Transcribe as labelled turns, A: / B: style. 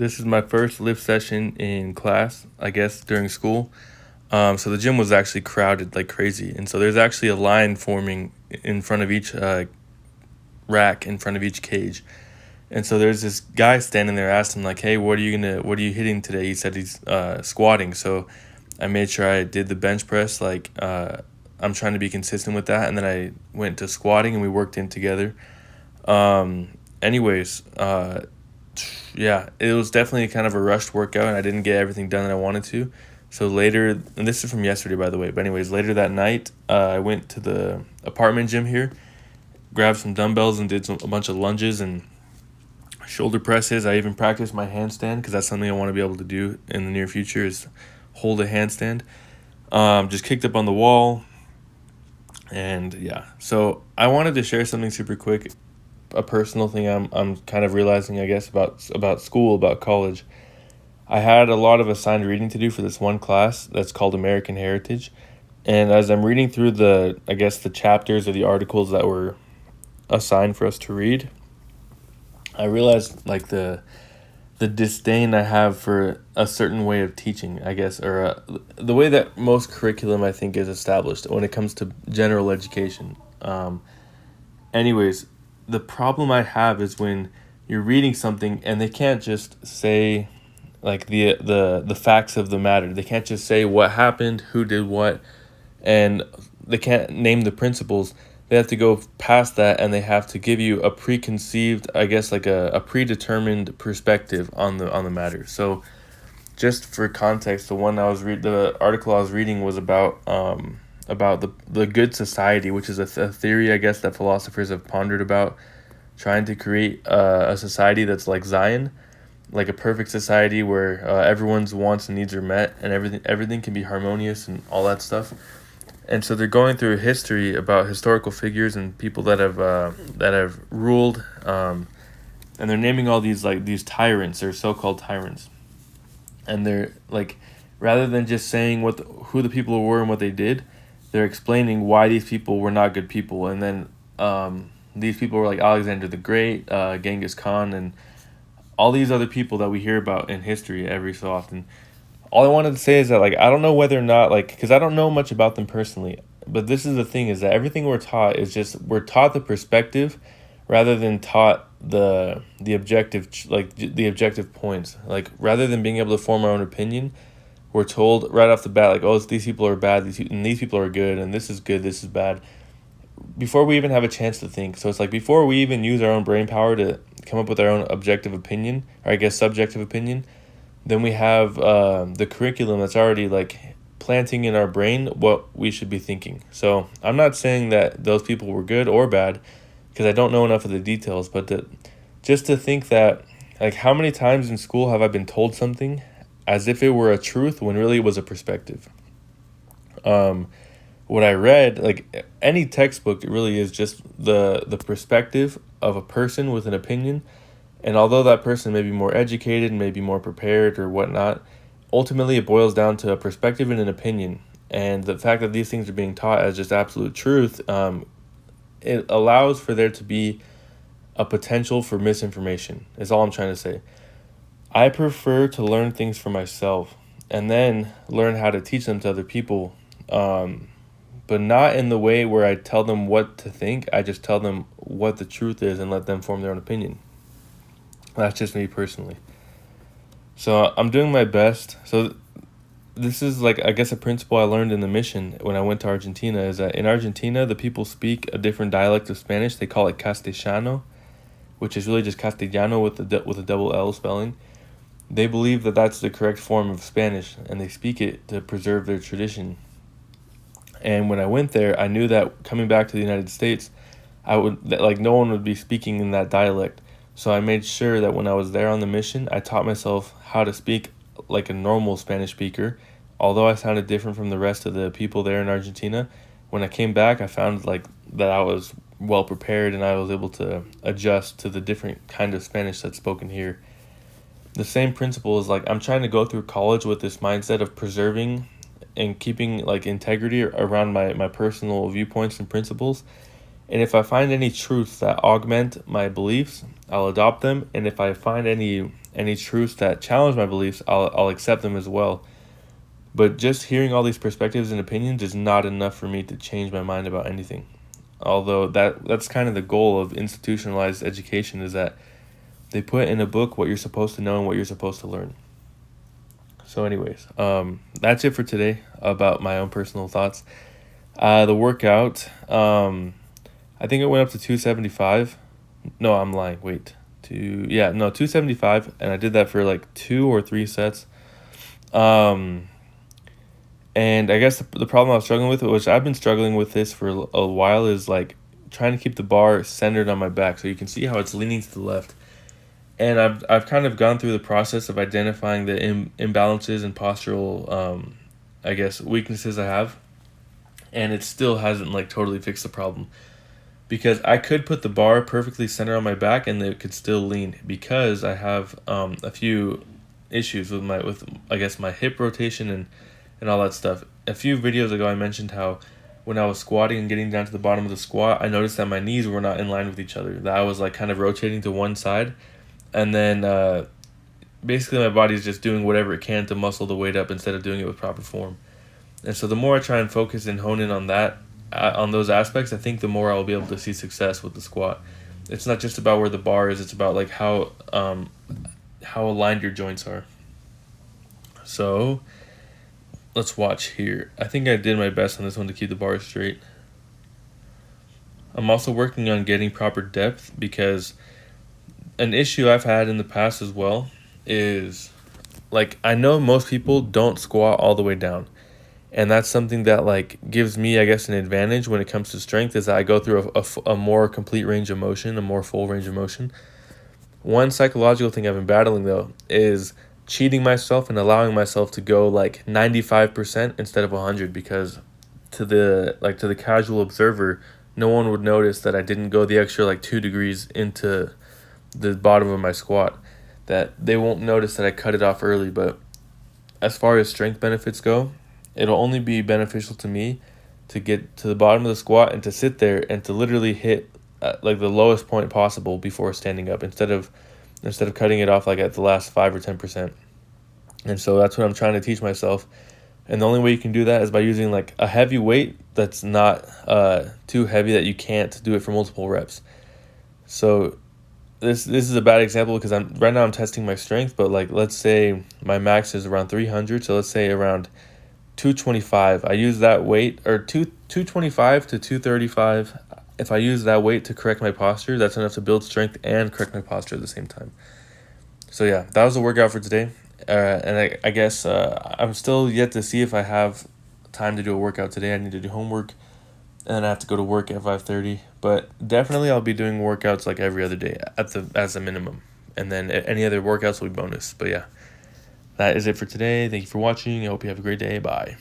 A: This is my first lift session in class, I guess, during school. So the gym was actually crowded like crazy. And so there's actually a line forming in front of each rack, in front of each cage. And so there's this guy standing there. I asked him like, "Hey, what are you hitting today?" He said he's squatting. So I made sure I did the bench press. I'm trying to be consistent with that. And then I went to squatting and we worked in together. Anyways, yeah, it was definitely kind of a rushed workout and I didn't get everything done that I wanted to. So later, and this is from yesterday, by the way, but anyways, later that night, I went to the apartment gym here, grabbed some dumbbells and did a bunch of lunges and shoulder presses. I even practiced my handstand because that's something I want to be able to do in the near future is hold a handstand. Just kicked up on the wall. And yeah, so I wanted to share something super quick, a personal thing I'm kind of realizing, I guess, about school, about college. I had a lot of assigned reading to do for this one class that's called American Heritage. And as I'm reading through the chapters or the articles that were assigned for us to read, I realized like the disdain I have for a certain way of teaching, I guess, or the way that most curriculum I think is established when it comes to general education. Anyways, the problem I have is when you're reading something and they can't just say like the facts of the matter. They can't just say what happened, who did what, and they can't name the principles. They have to go past that and they have to give you a preconceived, I guess, like a predetermined perspective on the matter. So just for context, the article I was reading was about the good society, which is a theory, I guess, that philosophers have pondered about trying to create a society that's like Zion, like a perfect society where everyone's wants and needs are met and everything can be harmonious and all that stuff. And so they're going through history about historical figures and people that have ruled, and they're naming all these tyrants or so-called tyrants, and they're like, rather than just saying who the people were and what they did, they're explaining why these people were not good people. And then these people were like Alexander the Great, Genghis Khan, and all these other people that we hear about in history every so often. All I wanted to say is that, like, I don't know whether or not, like, because I don't know much about them personally, but this is the thing, is that everything we're taught is just, we're taught the perspective rather than taught the objective, like, the objective points. Like, rather than being able to form our own opinion, we're told right off the bat, like, oh, these people are bad, and these people are good, and this is good, this is bad, before we even have a chance to think. So it's like, before we even use our own brain power to come up with our own objective opinion, or I guess subjective opinion, then we have the curriculum that's already like planting in our brain what we should be thinking. So I'm not saying that those people were good or bad because I don't know enough of the details, but just to think that, like, how many times in school have I been told something as if it were a truth when really it was a perspective? What I read, like any textbook, it really is just the perspective of a person with an opinion. And although that person may be more educated, may be more prepared or whatnot, ultimately it boils down to a perspective and an opinion. And the fact that these things are being taught as just absolute truth, it allows for there to be a potential for misinformation, is all I'm trying to say. I prefer to learn things for myself and then learn how to teach them to other people, but not in the way where I tell them what to think. I just tell them what the truth is and let them form their own opinion. That's just me personally. So I'm doing my best. So this is like, I guess, a principle I learned in the mission when I went to Argentina, is that in Argentina, the people speak a different dialect of Spanish. They call it Castellano, which is really just Castellano with a double L spelling. They believe that that's the correct form of Spanish, and they speak it to preserve their tradition. And when I went there, I knew that coming back to the United States, no one would be speaking in that dialect. So I made sure that when I was there on the mission, I taught myself how to speak like a normal Spanish speaker. Although I sounded different from the rest of the people there in Argentina, when I came back, I found like that I was well prepared and I was able to adjust to the different kind of Spanish that's spoken here. The same principle is like, I'm trying to go through college with this mindset of preserving and keeping like integrity around my personal viewpoints and principles. And if I find any truths that augment my beliefs, I'll adopt them. And if I find any truths that challenge my beliefs, I'll accept them as well. But just hearing all these perspectives and opinions is not enough for me to change my mind about anything. Although that's kind of the goal of institutionalized education, is that they put in a book what you're supposed to know and what you're supposed to learn. So anyways, that's it for today about my own personal thoughts. The workout, I think it went up to 275. No, I'm lying. Wait. 275, and I did that for like 2 or 3 sets. And I guess the problem I was struggling with, which I've been struggling with this for a while, is like trying to keep the bar centered on my back. So you can see how it's leaning to the left. And I've kind of gone through the process of identifying the imbalances and postural, I guess, weaknesses I have. And it still hasn't like totally fixed the problem. Because I could put the bar perfectly centered on my back and it could still lean, because I have a few issues with I guess my hip rotation and all that stuff. A few videos ago I mentioned how when I was squatting and getting down to the bottom of the squat, I noticed that my knees were not in line with each other. That I was like kind of rotating to one side, and then basically my body's just doing whatever it can to muscle the weight up instead of doing it with proper form. And so the more I try and focus and hone in on that, on those aspects, I think the more I'll be able to see success with the squat. It's not just about where the bar is; it's about like how aligned your joints are. So let's watch here. I think I did my best on this one to keep the bar straight. I'm also working on getting proper depth, because an issue I've had in the past as well is, like, I know most people don't squat all the way down. And that's something that like gives me, I guess, an advantage when it comes to strength, is that I go through a more complete range of motion, a more full range of motion. One psychological thing I've been battling, though, is cheating myself and allowing myself to go like 95% instead of 100, because to the casual observer, no one would notice that I didn't go the extra like 2 degrees into the bottom of my squat. That they won't notice that I cut it off early. But as far as strength benefits go, it'll only be beneficial to me to get to the bottom of the squat and to sit there and to literally hit like the lowest point possible before standing up, instead of cutting it off like at the last 5 or 10%. And so that's what I'm trying to teach myself. And the only way you can do that is by using like a heavy weight that's not too heavy that you can't do it for multiple reps. So this is a bad example, because right now I'm testing my strength, but like let's say my max is around 300, so let's say around 225. I use that weight, or 225 to 235. If I use that weight to correct my posture, that's enough to build strength and correct my posture at the same time. So yeah, that was the workout for today. And I guess I'm still yet to see if I have time to do a workout today. I need to do homework, and then I have to go to work at 5:30. But definitely I'll be doing workouts like every other day as a minimum. And then any other workouts will be bonus. But yeah. That is it for today. Thank you for watching. I hope you have a great day. Bye.